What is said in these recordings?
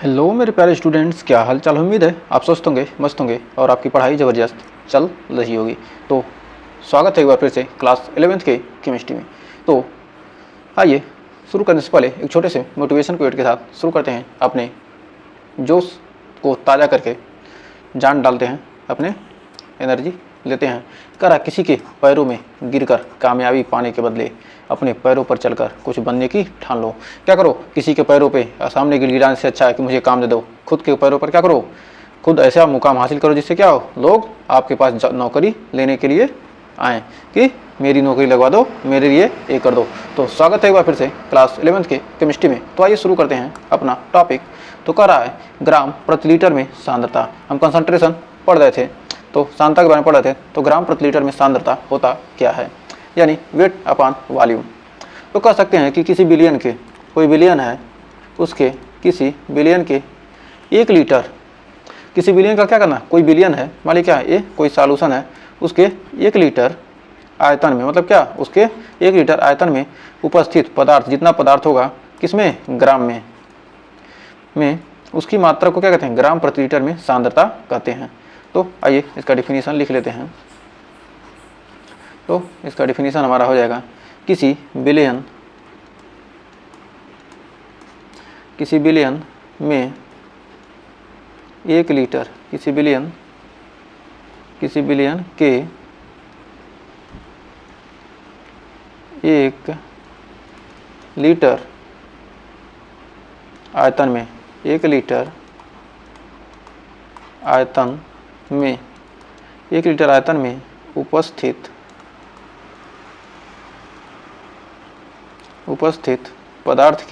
Hello मेरे प्यारे students, क्या हाल चाल। उम्मीद है आप स्वस्थ होंगे, मस्त होंगे और आपकी पढ़ाई ज़बरदस्त चल रही होगी। तो स्वागत है एक बार फिर से क्लास 11th के केमिस्ट्री में। तो आइए शुरू करने से पहले एक छोटे से मोटिवेशन क्वेट के साथ शुरू करते हैं। अपने जोश को ताज़ा करके जान डालते हैं, अपने एनर्जी लेते हैं। करा किसी के पैरों में गिरकर कामयाबी पाने के बदले अपने पैरों पर चलकर कुछ बनने की ठान लो। क्या करो, किसी के पैरों पे सामने गिड़गिड़ाने से अच्छा है कि मुझे काम दे दो। खुद के पैरों पर क्या करो, खुद ऐसा मुकाम हासिल करो जिससे क्या हो, लोग आपके पास नौकरी लेने के लिए आएँ कि मेरी नौकरी लगवा दो, मेरे लिए ये कर दो। तो स्वागत है एक बार फिर से क्लास 11th के केमिस्ट्री में। तो आइए शुरू करते हैं अपना टॉपिक। तो कह रहा है ग्राम प्रति लीटर में सांद्रता। हम कंसंट्रेशन पढ़ रहे थे, तो सांद्रता के बारे में पढ़ रहे थे। तो ग्राम प्रति लीटर में सांद्रता होता क्या है, यानी वेट अपॉन वॉल्यूम। तो कह सकते हैं कि किसी बिलियन के, कोई बिलियन है, उसके किसी बिलियन के 1 लीटर, किसी बिलियन का क्या करना, कोई बिलियन है, मान लीजिए क्या है, ये कोई सॉल्यूशन है, उसके 1 लीटर आयतन में, मतलब क्या, उसके 1 लीटर आयतन में उपस्थित पदार्थ, जितना पदार्थ होगा किसमें, ग्राम में उसकी मात्रा को क्या कहते हैं, ग्राम प्रति लीटर में सांद्रता कहते हैं। तो आइए इसका डिफिनीशन लिख लेते हैं। तो इसका डिफिनीशन हमारा हो जाएगा, किसी बिलियन में 1 लीटर, किसी बिलियन के 1 लीटर आयतन में, 1 लीटर आयतन में, 1 लीटर आयतन में उपस्थित पदार्थ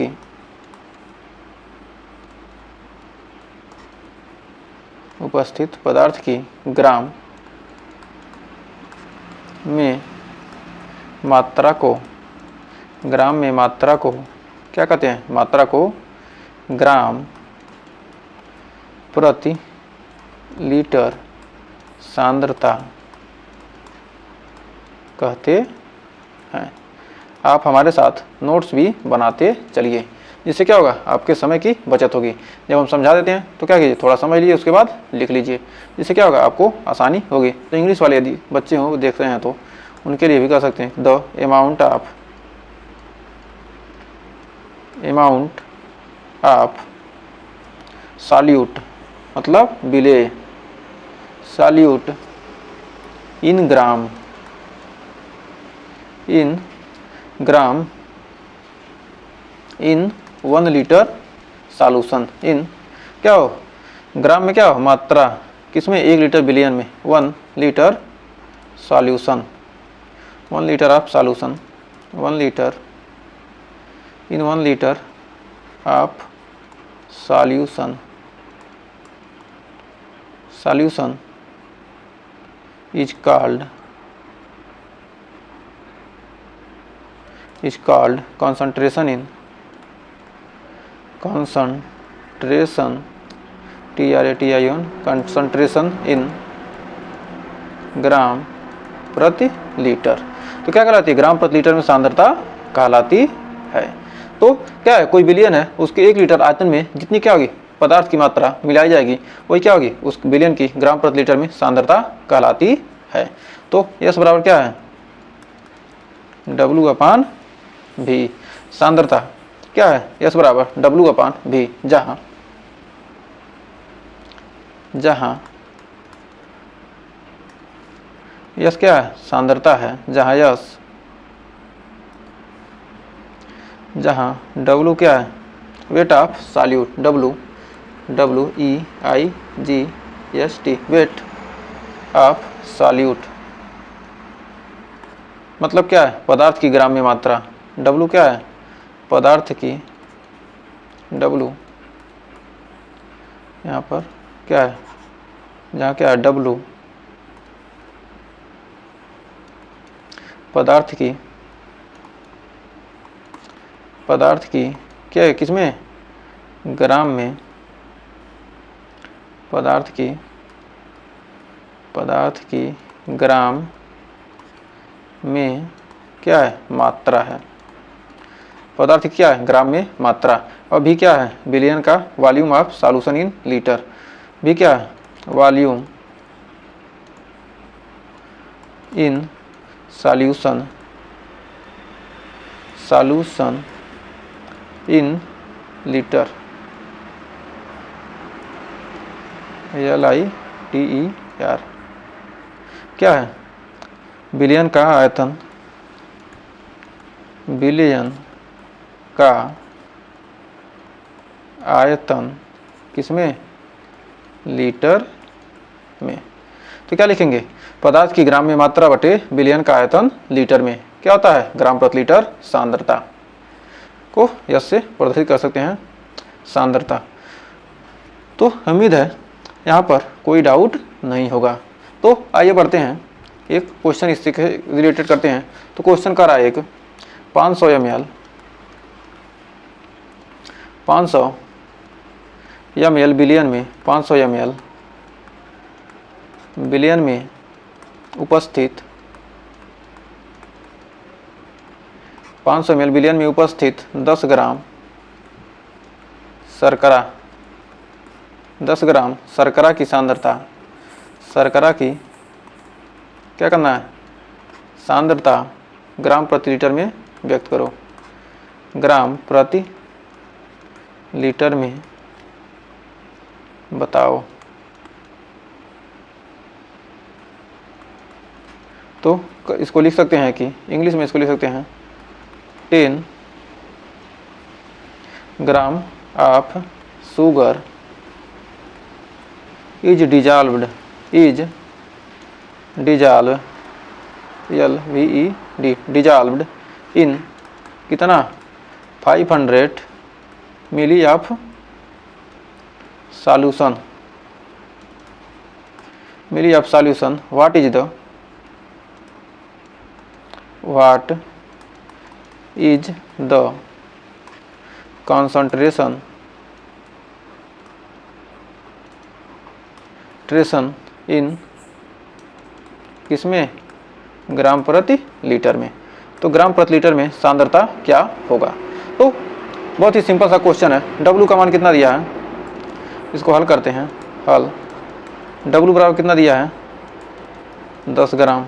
की ग्राम में मात्रा को क्या कहते हैं, मात्रा को ग्राम प्रति लीटर सांद्रता कहते हैं। आप हमारे साथ नोट्स भी बनाते चलिए, जिससे क्या होगा, आपके समय की बचत होगी। जब हम समझा देते हैं तो क्या कीजिए, थोड़ा समझ लीजिए, उसके बाद लिख लीजिए, जिससे क्या होगा, आपको आसानी होगी। तो इंग्लिश वाले यदि बच्चे हों, वो देख रहे हैं, तो उनके लिए भी कह सकते हैं, द अमाउंट ऑफ सॉल्यूट, मतलब विलेय, solute in gram in 1 litre solution, in क्या हो, ग्राम में क्या हो, मात्रा, किसमें, 1 लीटर बिलियन में, 1 litre solution, 1 litre of solution, 1 litre in 1 litre of solution is called concentration in ग्राम प्रति लीटर। तो क्या कहलाती है, ग्राम प्रति लीटर में सांद्रता कहलाती है। तो क्या है, कोई बिलियन है, उसके 1 लीटर आयतन में जितनी क्या होगी, पदार्थ की मात्रा मिलाई जाएगी, वही क्या होगी, उस बिलियन की ग्राम प्रति लीटर में सांद्रता कहलाती है। तो यस बराबर क्या है, W/V। सांद्रता क्या है, यस बराबर W/V, जहां यस क्या है, सांद्रता है, जहां W क्या है, weight of solute, WEIGST, weight of solute, मतलब क्या है, पदार्थ की ग्राम में मात्रा। W क्या है, पदार्थ की, W यहाँ पर क्या है, जहाँ क्या है, W पदार्थ की क्या है, किसमें, ग्राम में, पदार्थ की ग्राम में क्या है, मात्रा है। पदार्थ की क्या है, ग्राम में मात्रा। और भी क्या है, बिलियन का volume of solution in litre. भी क्या है, volume in solution in litre, LITER। क्या है, बिलियन का आयतन, बिलियन का आयतन किसमें, लीटर में। तो क्या लिखेंगे, पदार्थ की ग्राम में मात्रा बटे बिलियन का आयतन लीटर में क्या होता है, ग्राम प्रति लीटर सांद्रता को यस से प्रदर्शित कर सकते हैं, सांद्रता। तो उम्मीद है यहाँ पर कोई डाउट नहीं होगा। तो आइए बढ़ते हैं, एक क्वेश्चन इससे रिलेटेड करते हैं। तो क्वेश्चन कर रहा है एक 500 ml बिलियन में, 500 ml बिलियन में उपस्थित 500 ml बिलियन में उपस्थित 10 ग्राम शर्करा, 10 ग्राम शर्करा की सांद्रता, शर्करा की क्या करना है, सांद्रता ग्राम प्रति लीटर में व्यक्त करो, ग्राम प्रति लीटर में बताओ। तो इसको लिख सकते हैं कि इंग्लिश में इसको लिख सकते हैं 10 gram of sugar is dissolved, LVED dissolved in कितना, 500 milli of solution, what is the concentration in किसमें, ग्राम प्रति लीटर में। तो ग्राम प्रति लीटर में सांद्रता क्या होगा। तो बहुत ही सिंपल सा क्वेश्चन है। W का मान कितना दिया है, इसको हल करते हैं। हल W बराबर कितना दिया है, 10 ग्राम,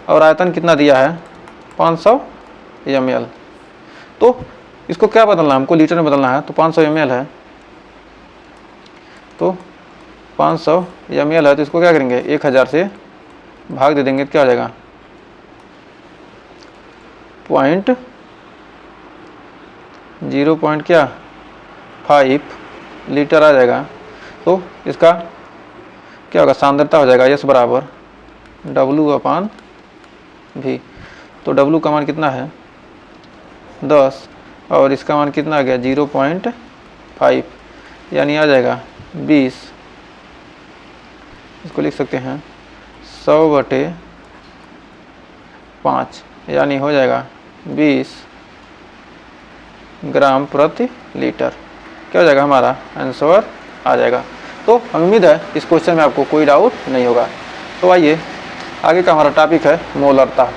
और आयतन कितना दिया है, 500 ml। तो इसको क्या बदलना है, हमको लीटर में बदलना है। तो 500 ml है, तो 500 ml है, तो इसको क्या करेंगे, 1000 से भाग दे देंगे, तो क्या हो जाएगा, 0.5 लीटर आ जाएगा। तो इसका क्या होगा, सांद्रता हो जाएगा S बराबर W/V। तो W का मान कितना है, 10, और इसका मान कितना आ गया, 0.5, यानी आ जाएगा 20। इसको लिख सकते हैं 100/5, यानी हो जाएगा 20 ग्राम प्रति लीटर। क्या हो जाएगा, हमारा आंसर आ जाएगा। तो उम्मीद है इस क्वेश्चन में आपको कोई डाउट नहीं होगा। तो आइए आगे का हमारा टॉपिक है मोलरता।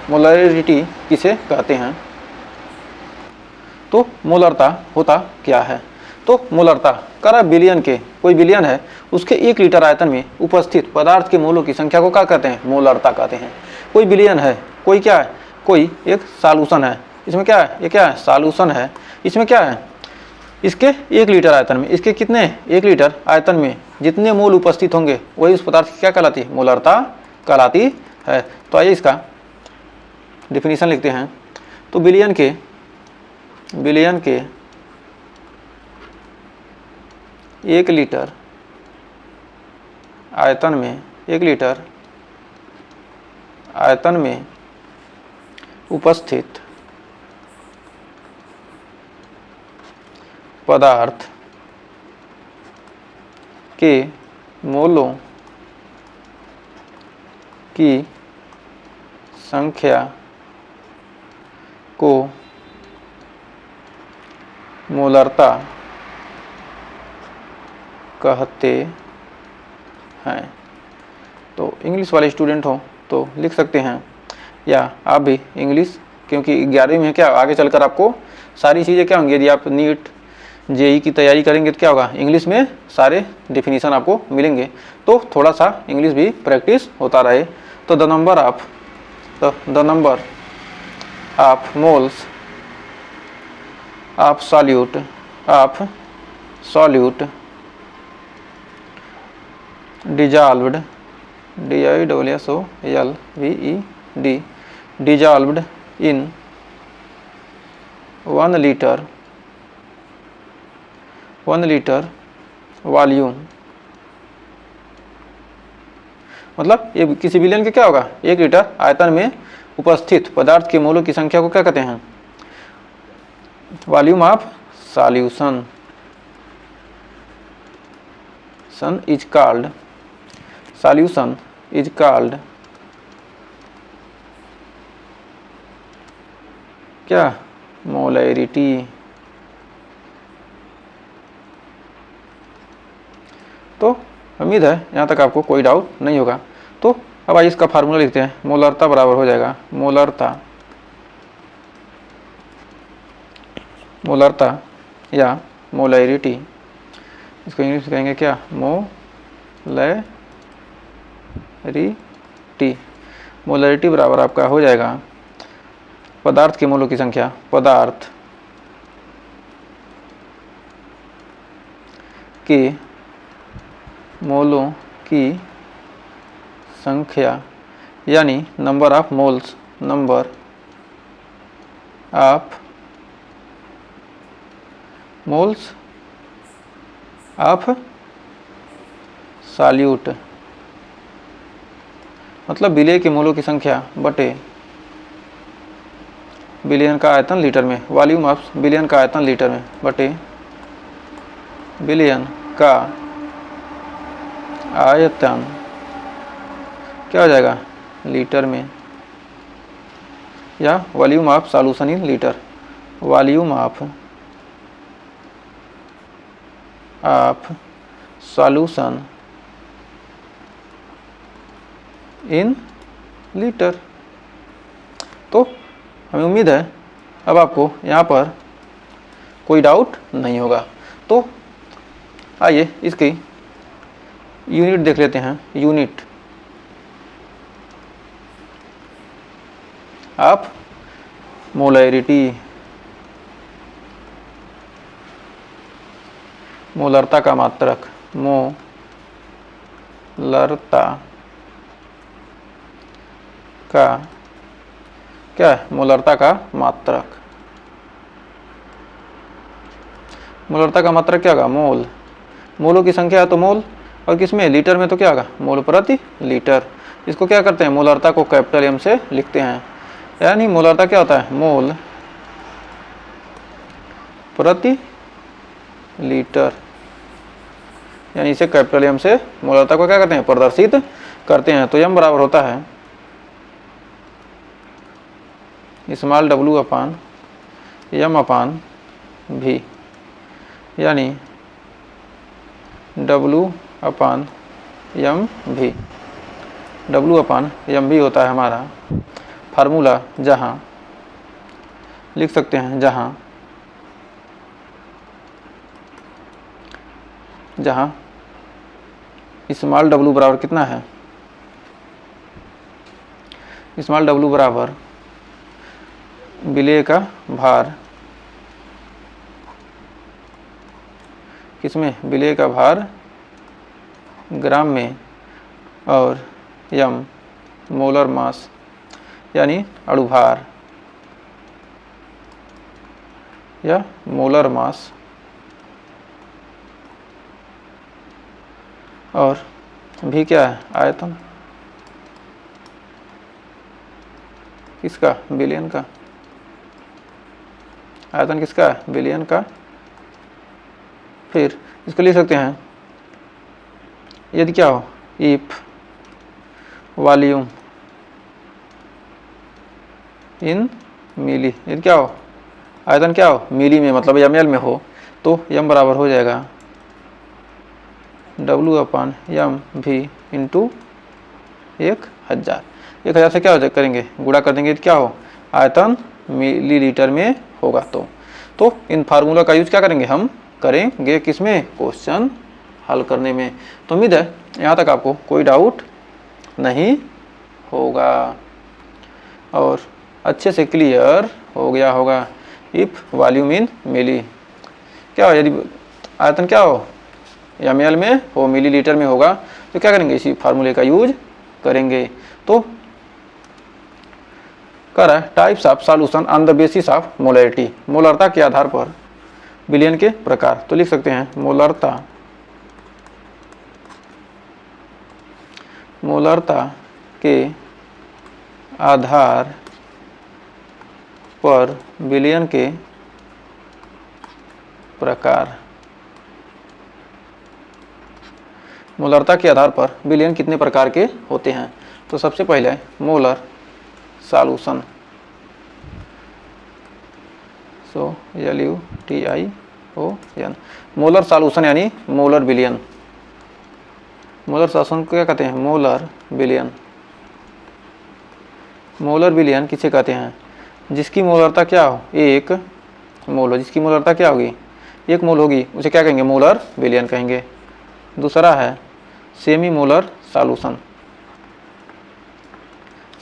मोलरिटी किसे कहते हैं। तो मोलरता होता क्या है। तो मोलरता कर बिलियन के, कोई बिलियन है, उसके 1 लीटर आयतन में उपस्थित पदार्थ के मोलों की संख्या को क्या कहते हैं, मोलरता कहते हैं। कोई बिलियन है, कोई क्या है, कोई एक सॉल्यूशन है, इसमें क्या है, ये क्या है, सॉल्यूशन है। इसमें क्या है, इसके 1 लीटर आयतन में, इसके कितने 1 लीटर आयतन में जितने मोल उपस्थित होंगे वही उस पदार्थ की क्या कहलाती है, मोलरता कहलाती है। तो आइए इसका डिफिनीशन लिखते हैं। तो बिलियन के 1 लीटर आयतन में, 1 लीटर आयतन में उपस्थित पदार्थ के मोलों की संख्या को मोलरता कहते हैं। तो इंग्लिश वाले स्टूडेंट हो तो लिख सकते हैं, या आप भी इंग्लिश, क्योंकि 11वीं में क्या आगे चलकर आपको सारी चीज़ें क्या होंगी, यदि आप नीट जेई की तैयारी करेंगे तो क्या होगा, इंग्लिश में सारे डिफिनीशन आपको मिलेंगे, तो थोड़ा सा इंग्लिश भी प्रैक्टिस होता रहे। तो the number of moles of solute dissolved DISSOLVED dissolved in 1 liter volume, मतलब ये किसी विलयन के क्या होगा, 1 लीटर आयतन में उपस्थित पदार्थ के मोलों की संख्या को क्या कहते हैं, volume of solution is called क्या, मोलैरिटी। तो उम्मीद है यहाँ तक आपको कोई डाउट नहीं होगा। तो अब आइए इसका फार्मूला लिखते हैं। मोलरता बराबर हो जाएगा, मोलरता या मोलैरिटी, इसको इंग्लिश में कहेंगे क्या, मोलैरिटी बराबर आपका हो जाएगा पदार्थ के मोलों की संख्या, पदार्थ के मोलों की संख्या, यानी number of moles of solute, मतलब विलेय के मोलों की संख्या बटे विलयन का आयतन लीटर में, वॉल्यूम ऑफ विलयन का आयतन लीटर में बटे विलयन का आयतन क्या हो जाएगा, लीटर में, या volume of solution in litre, volume of solution in litre. तो हमें उम्मीद है अब आपको यहाँ पर कोई डाउट नहीं होगा। तो आइए इसकी यूनिट देख लेते हैं। यूनिट ऑफ मोलैरिटी, मोलरता का मात्रक, मोलरता का क्या है, मोलरता का मात्रक, मोलरता का मात्रक क्या होगा, मोलों की संख्या है तो मोल, और किसमें, लीटर में, तो क्या होगा, मोल प्रति लीटर। इसको क्या करते हैं, मोलरता को कैपिटल एम से लिखते हैं, यानी मोलरता क्या होता है, मोल प्रति लीटर, यानी इसे कैपिटल एम से मोलरता को क्या करते हैं, प्रदर्शित करते हैं। तो एम बराबर होता है स्मॉल w अपान m अपान v, यानी w अपान m v, w अपान m v होता है हमारा फार्मूला, जहाँ लिख सकते हैं, जहाँ स्मॉल w बराबर कितना है, स्मॉल w बराबर विलेय का भार, किसमें, विलेय का भार ग्राम में, और यम मोलर मास, यानी अणुभार या मोलर मास, और भी क्या है, आयतन किसका, विलयन का, आयतन किसका है, विलयन का। फिर इसको लिख सकते हैं, यदि क्या हो, इफ वॉल्यूम इन मिली, यदि क्या हो, आयतन क्या हो, मिली में, मतलब ml में हो, तो m बराबर हो जाएगा w अपान एम भी इंटू 1000। 1000 से क्या हो करेंगे, गुणा कर देंगे तो क्या हो, आयतन मिलीलीटर में होगा। तो तो इन फार्मूला का यूज क्या करेंगे, हम करेंगे किसमें, क्वेश्चन हल करने में। तो उम्मीद है यहाँ तक आपको कोई डाउट नहीं होगा और अच्छे से क्लियर हो गया होगा। इफ वॉल्यूम इन मिली, क्या हो, यदि आयतन क्या हो, ml में हो, मिलीलीटर में होगा, तो क्या करेंगे, इसी फार्मूले का यूज करेंगे। तो कह रहा है types of solution on the basis of molarity, मोलरता के आधार पर विलयन के प्रकार। तो लिख सकते हैं मोलरता के आधार पर विलयन के प्रकार। मोलरता के आधार पर विलयन कितने प्रकार के होते हैं। तो सबसे पहले molar solution, LUTION, molar solution यानी मोलर विलयन। मोलर सॉल्यूशन को क्या कहते हैं, मोलर विलयन। मोलर विलयन किसे कहते हैं, जिसकी मोलरता क्या हो, 1 मोल हो, जिसकी मोलरता क्या होगी, 1 मोल होगी, उसे क्या कहेंगे, मोलर विलयन कहेंगे। दूसरा है semi molar solution,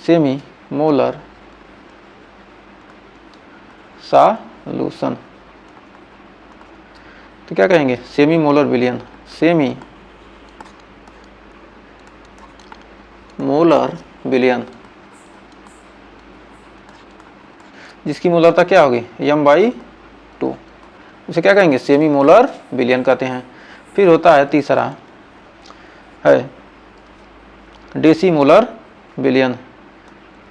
semi molar solution, तो क्या कहेंगे, सेमी मोलर विलयन, सेमी मोलर विलयन, जिसकी मोलरता क्या होगी, m/2, उसे क्या कहेंगे, सेमी मोलर विलयन कहते हैं। फिर होता है तीसरा है डेसी मोलर विलयन,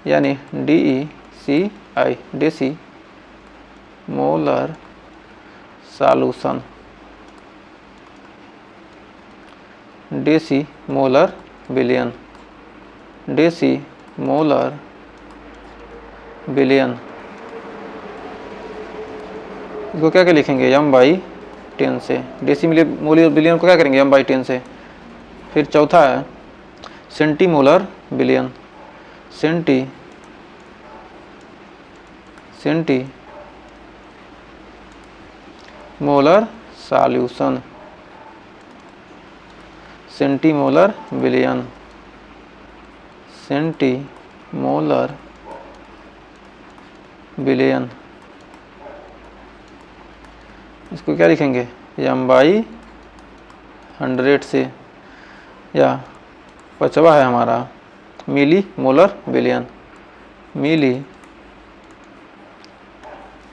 यानी DECI, deci molar solution, deci molar विलयन, डेसी मोलर विलयन, इसको क्या क्या लिखेंगे, m/10 से, डेसी मोलर विलयन को क्या करेंगे, m/10 से। फिर चौथा है सेंटीमोलर विलयन, सेंटीमोलर सॉल्यूशन, सेंटीमोलर विलयन, सेंटीमोलर विलयन, इसको क्या लिखेंगे, m/100 से। या पांचवा है हमारा मिली मोलर विलयन,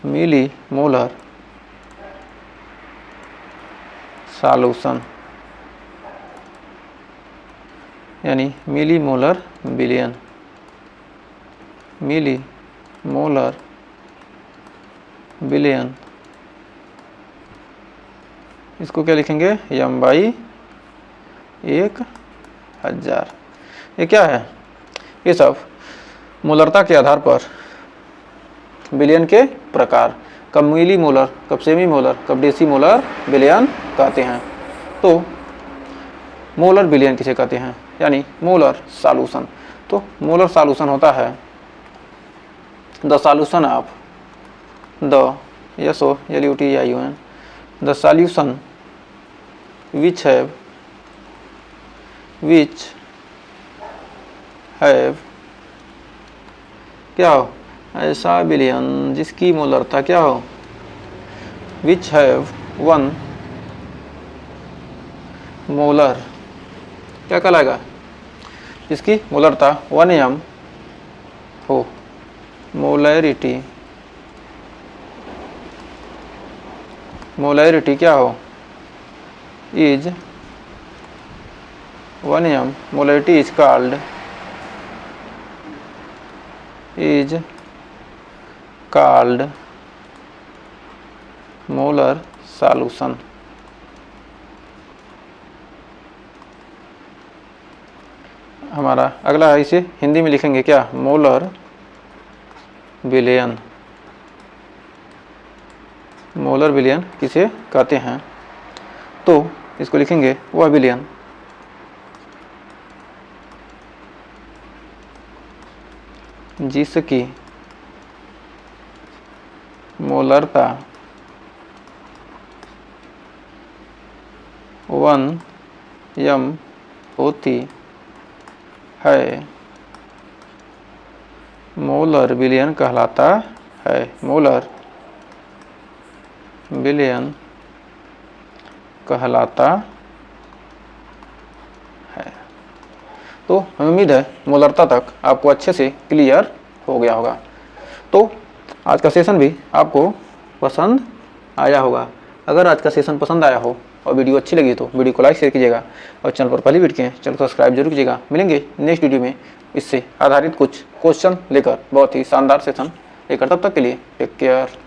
मिली मोलर सॉल्यूशन, यानी मिली मोलर विलयन, मिली मोलर विलयन, इसको क्या लिखेंगे, m/1000। ये क्या है, ये सब मोलरता के आधार पर विलयन के प्रकार, कब मिली मोलर, कब सेमी मोलर, कब डेसी मोलर विलयन कहते हैं। तो मोलर विलयन किसे कहते हैं, यानी मोलर सॉल्यूशन। तो मोलर सॉल्यूशन होता है the solution of the SOLUTION, the solution which have क्या हो, ऐसा विलयन जिसकी मोलरता क्या हो, which have 1 मोलर, क्या कहलाएगा, जिसकी मोलरता 1 m हो, मोलैरिटी क्या हो, is 1 m, molarity is called molar solution। हमारा अगला है, इसे हिंदी में लिखेंगे क्या, मोलर विलयन। मोलर विलयन किसे कहते हैं, तो इसको लिखेंगे वह विलयन जिसकी मोलरता 1 m होती है मोलर विलयन कहलाता है। मोलर विलयन कहलाता है। तो हमें उम्मीद है मोलरता तक आपको अच्छे से क्लियर हो गया होगा। तो आज का सेशन भी आपको पसंद आया होगा। अगर आज का सेशन पसंद आया हो और वीडियो अच्छी लगी तो वीडियो को लाइक शेयर कीजिएगा और चैनल पर पहली वीडियो के चैनल को सब्सक्राइब जरूर कीजिएगा। मिलेंगे नेक्स्ट वीडियो में इससे आधारित कुछ क्वेश्चन लेकर, बहुत ही शानदार सेशन लेकर। तब तक के लिए टेक केयर।